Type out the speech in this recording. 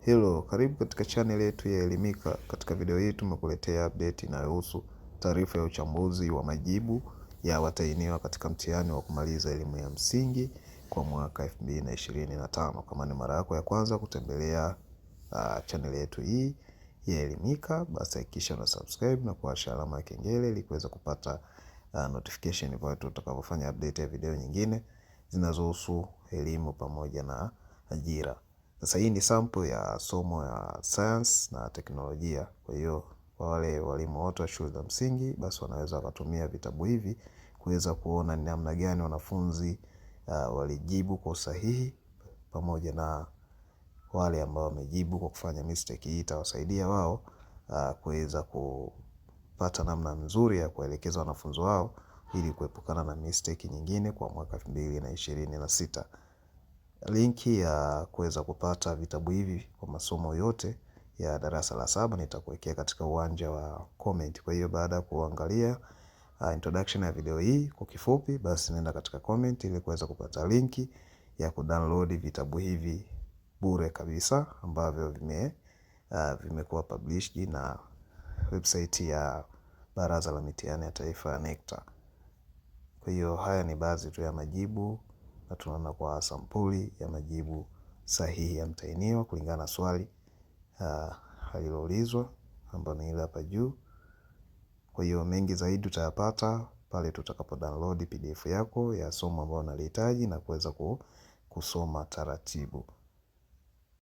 Hello, karibu katika channel yetu ya Elimika. Katika video hii tumekuletea update inayohusu taarifa ya uchambuzi wa majibu ya watahiniwa katika mtihani wa kumaliza elimu ya msingi kwa mwaka 2025. Kama ni mara yako ya kwanza kutembelea channel yetu hii ya Elimika, basi hakikisha una subscribe na kuwasha alama ya kengele ili kuweza kupata notification pale tutakapofanya update ya video nyingine zinazohusu elimu pamoja na ajira. Sasa hii ni sample ya somo ya science na teknolojia. Kwa hiyo kwa wale walimu wote wa shule za msingi, basi wanaweza wakatumia vitabu hivi kuweza kuona ni namna gani wanafunzi walijibu kwa usahihi, pamoja na wale ambao wamejibu kwa kufanya mistake. Hii itawasaidia wao kuweza kupata namna nzuri ya kuelekeza wanafunzi wao ili kuepukana na mistake nyingine kwa mwaka 2026. Linki ya kuweza kupata vitabu hivi kwa masomo yote ya darasa la 7 nitakuwekea katika uwanja wa comment. Kwa hiyo baada ya kuangalia introduction ya video hii kwa kifupi, basi nenda katika comment ili kuweza kupata linki ya kudownload vitabu hivi bure kabisa ambavyo vimekuwa published na website ya Baraza la Mitihani ya Taifa ya NECTA. Kwa hiyo haya ni baadhi tu ya majibu na tunaona kwa sampuli ya majibu sahihi ya mtahiniwa kulingana na swali aliloulizwa ambalo ni ile hapa juu. Kwa hiyo mengi zaidi utayapata pale tutakapo download PDF yako ya somo ambalo unalihitaji na kuweza kusoma taratibu.